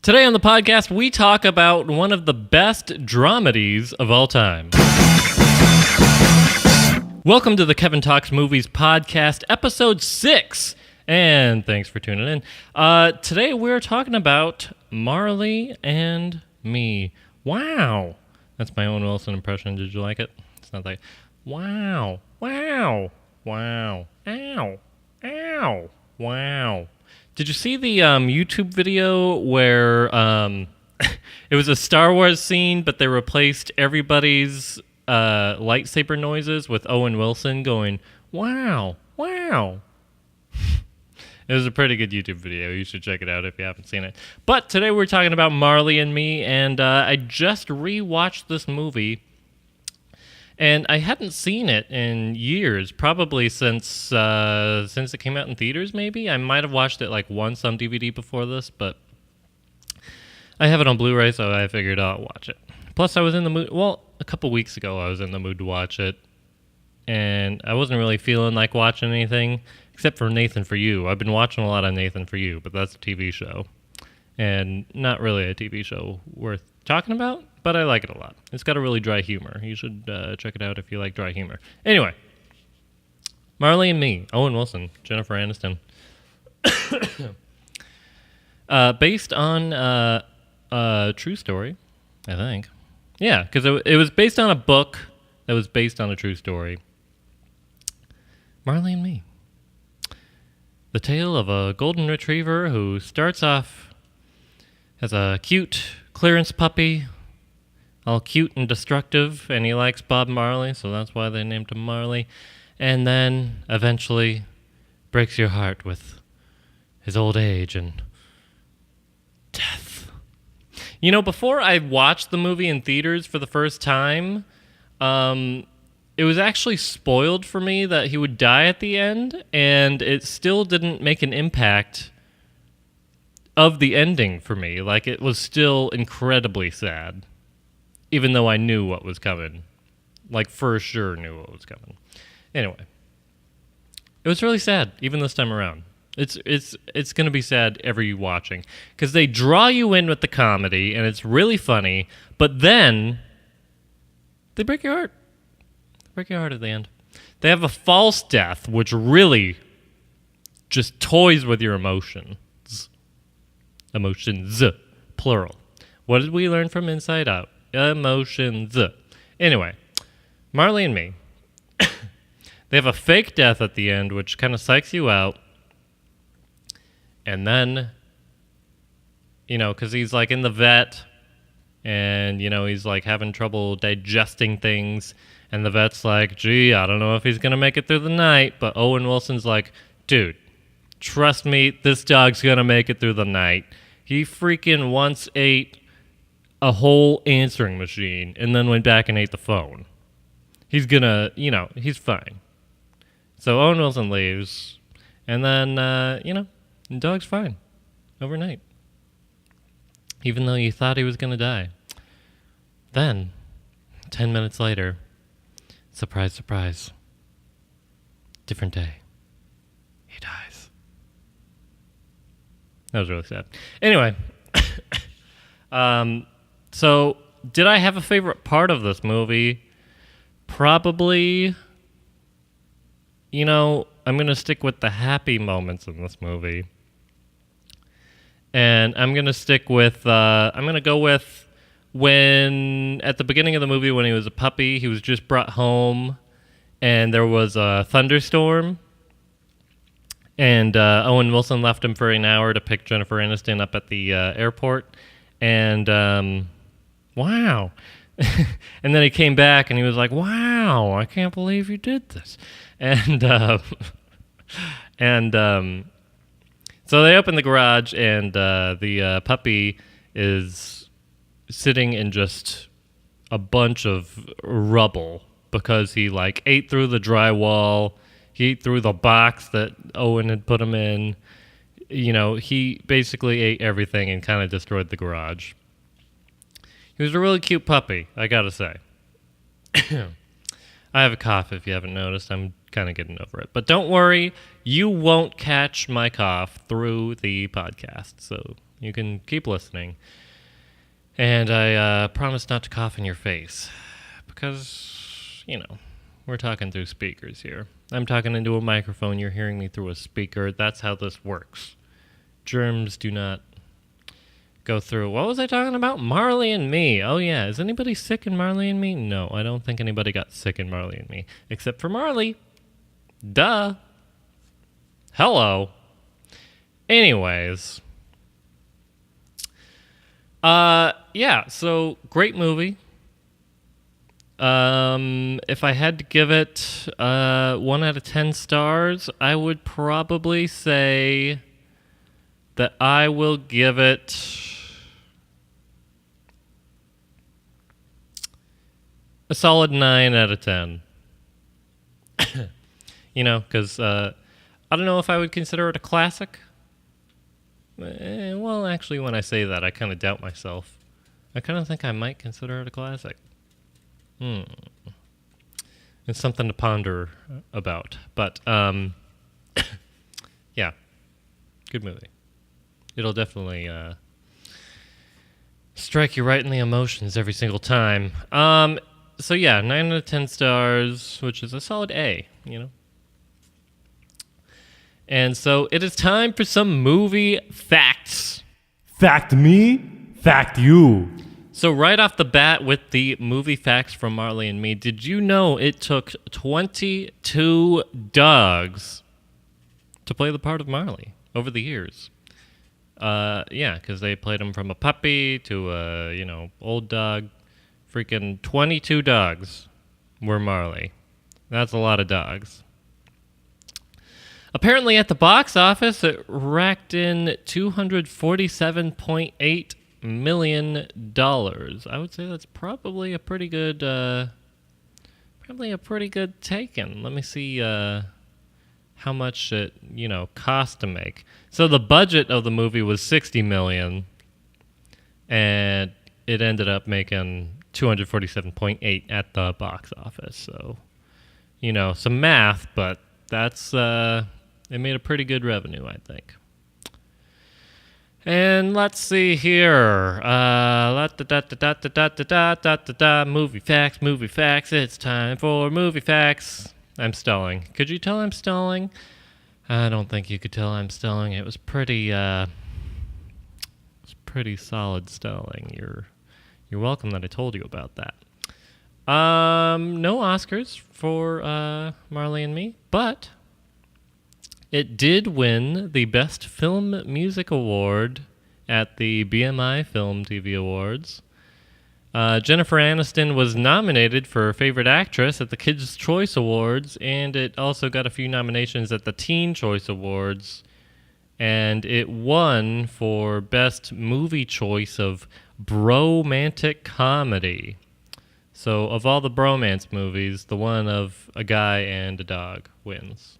Today on the podcast, we talk about one of the best dramedies of all time. Welcome to the Kevin Talks Movies podcast, episode 6. And thanks for tuning in. Today we're talking about Marley and Me. Wow. That's my Owen Wilson impression. Did you like it? It's not like, wow, wow, wow, ow, ow, wow. Did you see the YouTube video where it was a Star Wars scene, but they replaced everybody's lightsaber noises with Owen Wilson going, wow, wow. It was a pretty good YouTube video. You should check it out if you haven't seen it. But today we're talking about Marley and Me, and I just rewatched this movie, and I hadn't seen it in years, probably since it came out in theaters, maybe. I might have watched it like once on DVD before this, but I have it on Blu-ray, so I figured I'll watch it. Plus, I was in the mood, well, a couple weeks ago I was in the mood to watch it, and I wasn't really feeling like watching anything, except for Nathan For You. I've been watching a lot of Nathan For You, but that's a TV show, and not really a TV show worth talking about, but I like it a lot. It's got a really dry humor. You should check it out if you like dry humor. Anyway, Marley and Me, Owen Wilson, Jennifer Aniston. Based on a true story, I think. Yeah, because it was based on a book that was based on a true story. Marley and Me. The tale of a golden retriever who starts off as a cute clearance puppy, all cute and destructive, and he likes Bob Marley, so that's why they named him Marley, and then eventually breaks your heart with his old age and death. You know, before I watched the movie in theaters for the first time, it was actually spoiled for me that he would die at the end, and it still didn't make an impact of the ending for me. Like, it was still incredibly sad, even though I knew what was coming. Like, for sure knew what was coming. Anyway, it was really sad, even this time around. It's going to be sad every watching, because they draw you in with the comedy, and it's really funny, but then they break your heart. Break your heart at the end. They have a false death, which really just toys with your emotions. Emotions, plural. What did we learn from Inside Out? Emotions. Anyway, Marley and Me. They have a fake death at the end, which kind of psychs you out. And then, you know, because he's like in the vet, and, you know, he's like having trouble digesting things. And the vet's like, gee, I don't know if he's going to make it through the night. But Owen Wilson's like, dude, trust me, this dog's going to make it through the night. He freaking once ate a whole answering machine and then went back and ate the phone. He's going to, you know, he's fine. So Owen Wilson leaves. And then, you know, the dog's fine overnight. Even though you thought he was going to die. Then, 10 minutes later, surprise, surprise. Different day. He dies. That was really sad. Anyway. So, did I have a favorite part of this movie? Probably. You know, I'm going to stick with the happy moments in this movie. And I'm going to stick with, I'm going to go with when, at the beginning of the movie, when he was a puppy, he was just brought home, and there was a thunderstorm, and Owen Wilson left him for an hour to pick Jennifer Aniston up at the airport, and wow. And then he came back, and he was like, wow, I can't believe you did this. And so they open the garage, and the puppy is sitting in just a bunch of rubble because he like ate through the drywall, he ate through the box that Owen had put him in. You know, he basically ate everything and kind of destroyed the garage. He was a really cute puppy, I gotta say. I have a cough if you haven't noticed. I'm kind of getting over it. But don't worry, you won't catch my cough through the podcast, so You can keep listening. And I promise not to cough in your face. Because, we're talking through speakers here. I'm talking into a microphone. You're hearing me through a speaker. That's how this works. Germs do not go through. What was I talking about? Marley and Me. Oh, yeah. Is anybody sick in Marley and Me? No, I don't think anybody got sick in Marley and Me. Except for Marley. Duh. Hello. Anyways. Yeah, so great movie. If I had to give it 1 out of 10 stars, I would probably say that I will give it a solid 9 out of 10. Because I don't know if I would consider it a classic. Well, actually, when I say that, I kind of doubt myself. I kind of think I might consider it a classic. It's something to ponder about. But, yeah, good movie. It'll definitely strike you right in the emotions every single time. So, yeah, 9 out of 10 stars, which is a solid A, And so it is time for some movie facts. Fact me, fact you. So right off the bat with the movie facts from Marley and Me, did you know it took 22 dogs to play the part of Marley over the years? Yeah, because they played him from a puppy to a, old dog. Freaking 22 dogs were Marley. That's a lot of dogs. Apparently at the box office, it racked in $247.8 million. I would say that's probably a pretty good, taken. Let me see how much it, cost to make. So the budget of the movie was $60 million, and it ended up making $247.8 at the box office. So, some math, but that's it made a pretty good revenue, I think. And let's see here. Movie facts. It's time for movie facts. I'm stalling. Could you tell I'm stalling? I don't think you could tell I'm stalling. It was pretty solid stalling. You're welcome that I told you about that. No Oscars for Marley and Me, but it did win the Best Film Music Award at the BMI Film TV Awards. Jennifer Aniston was nominated for Favorite Actress at the Kids' Choice Awards, and it also got a few nominations at the Teen Choice Awards. And it won for Best Movie Choice of Bromantic Comedy. So, of all the bromance movies, the one of a guy and a dog wins.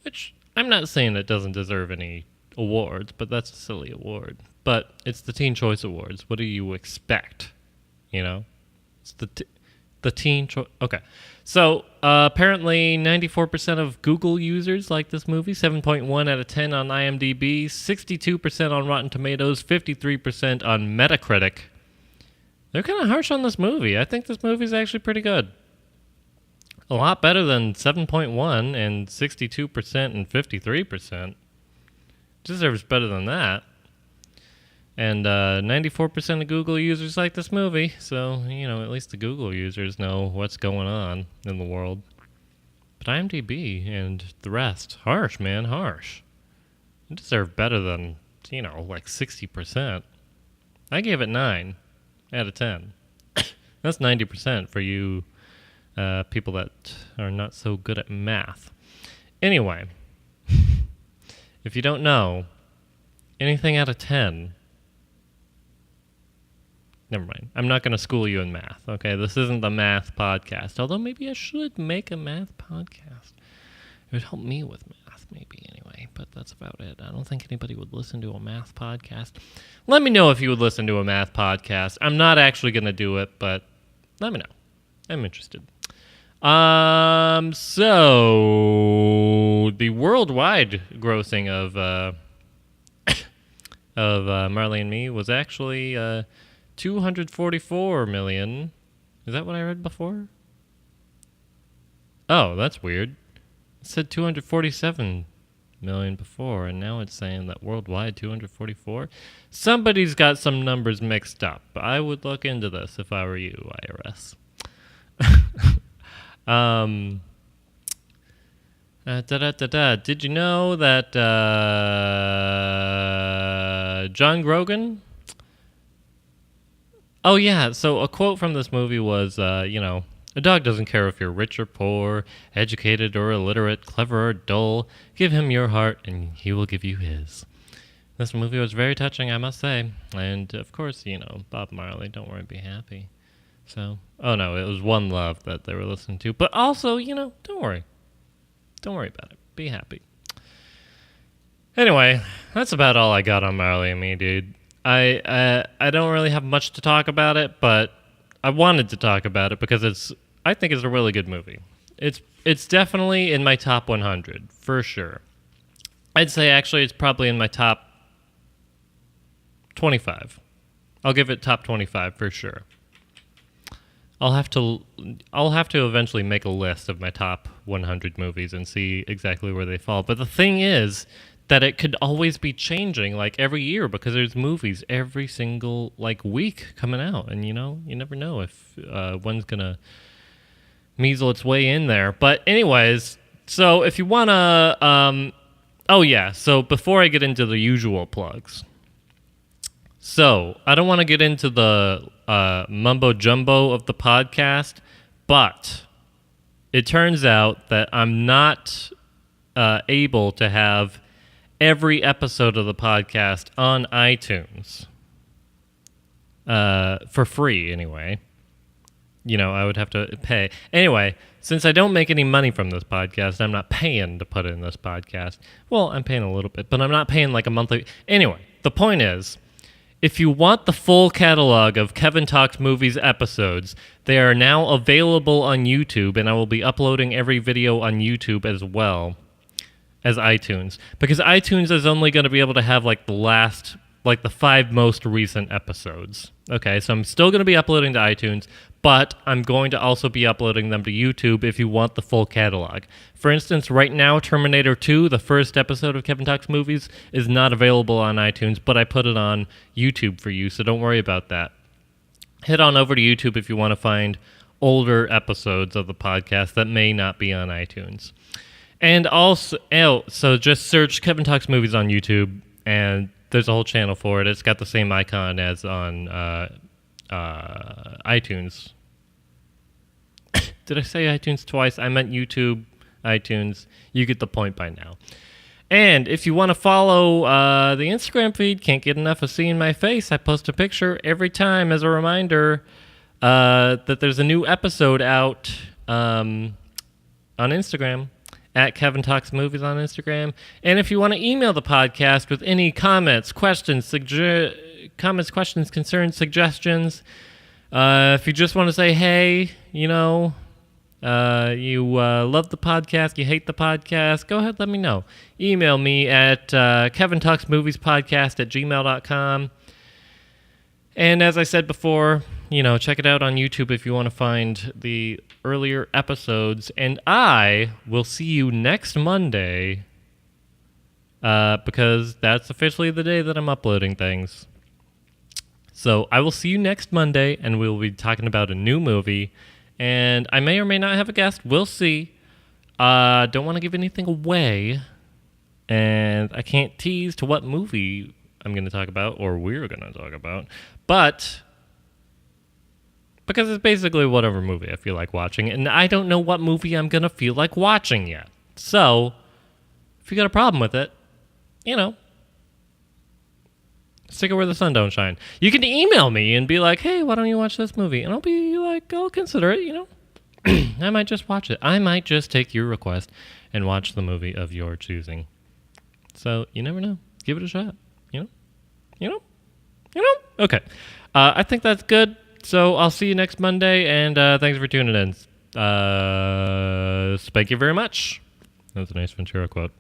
Which, I'm not saying it doesn't deserve any awards, but that's a silly award. But it's the Teen Choice Awards. What do you expect? It's the Teen Choice. Okay. So, apparently 94% of Google users like this movie, 7.1 out of 10 on IMDb, 62% on Rotten Tomatoes, 53% on Metacritic. They're kind of harsh on this movie. I think this movie's actually pretty good. A lot better than 7.1 and 62% and 53%. Deserves better than that. And 94% of Google users like this movie. So, at least the Google users know what's going on in the world. But IMDb and the rest, harsh, man, harsh. It deserved better than, like 60%. I gave it 9 out of 10. That's 90% for you people that are not so good at math. Anyway, if you don't know, anything out of 10... Never mind. I'm not going to school you in math, okay? This isn't the math podcast. Although maybe I should make a math podcast. It would help me with math, maybe, anyway. But that's about it. I don't think anybody would listen to a math podcast. Let me know if you would listen to a math podcast. I'm not actually going to do it, but let me know. I'm interested. So the worldwide grossing of of Marley and Me was actually 244 million. Is that what I read before? Oh, that's weird. It said 247 million before, and now it's saying that worldwide 244. Somebody's got some numbers mixed up. I would look into this if I were you, IRS. Did you know that John Grogan? Oh, yeah. So a quote from this movie was, a dog doesn't care if you're rich or poor, educated or illiterate, clever or dull. Give him your heart and he will give you his. This movie was very touching, I must say. And, of course, Bob Marley, Don't Worry, Be Happy. So, oh no, it was One Love that they were listening to. But also, don't worry. Don't worry about it. Be happy. Anyway, that's about all I got on Marley and Me, dude. I don't really have much to talk about it, but I wanted to talk about it because I think it's a really good movie. It's definitely in my top 100, for sure. I'd say actually it's probably in my top 25. I'll give it top 25 for sure. I'll have to eventually make a list of my top 100 movies and see exactly where they fall. But the thing is that it could always be changing like every year because there's movies every single week coming out, and you never know if one's gonna measle its way in there. But anyways, so if you wanna, so before I get into the usual plugs. So, I don't want to get into the mumbo jumbo of the podcast, but it turns out that I'm not able to have every episode of the podcast on iTunes for free, anyway. I would have to pay. Anyway, since I don't make any money from this podcast, I'm not paying to put in this podcast. Well, I'm paying a little bit, but I'm not paying a monthly. Anyway, the point is, if you want the full catalog of Kevin Talks Movies episodes, they are now available on YouTube, and I will be uploading every video on YouTube as well as iTunes. Because iTunes is only going to be able to have the 5 most recent episodes. Okay, so I'm still going to be uploading to iTunes, but I'm going to also be uploading them to YouTube if you want the full catalog. For instance, right now, Terminator 2, the first episode of Kevin Talks Movies, is not available on iTunes, but I put it on YouTube for you, so don't worry about that. Head on over to YouTube if you want to find older episodes of the podcast that may not be on iTunes. And also, so just search Kevin Talks Movies on YouTube, and there's a whole channel for it. It's got the same icon as on iTunes. Did I say iTunes twice? I meant YouTube, iTunes. You get the point by now. And if you want to follow the Instagram feed, can't get enough of seeing my face. I post a picture every time as a reminder that there's a new episode out on Instagram. At Kevin Talks Movies on Instagram. And if you want to email the podcast with any comments, questions, concerns, suggestions, if you just want to say, hey, you love the podcast, you hate the podcast, go ahead, let me know. Email me at kevintalksmoviespodcast@gmail.com. And as I said before, check it out on YouTube if you want to find the earlier episodes. And I will see you next Monday because that's officially the day that I'm uploading things. So I will see you next Monday, and we'll be talking about a new movie. And I may or may not have a guest. We'll see. Don't want to give anything away. And I can't tease to what movie I'm going to talk about or we're going to talk about. But because it's basically whatever movie I feel like watching, and I don't know what movie I'm going to feel like watching yet. So, if you got a problem with it, stick it where the sun don't shine. You can email me and be like, hey, why don't you watch this movie? And I'll be like, I'll consider it, I might just watch it. I might just take your request and watch the movie of your choosing. So, you never know. Give it a shot, Okay. I think that's good. So I'll see you next Monday, and thanks for tuning in. Thank you very much. That's a nice Ventura quote.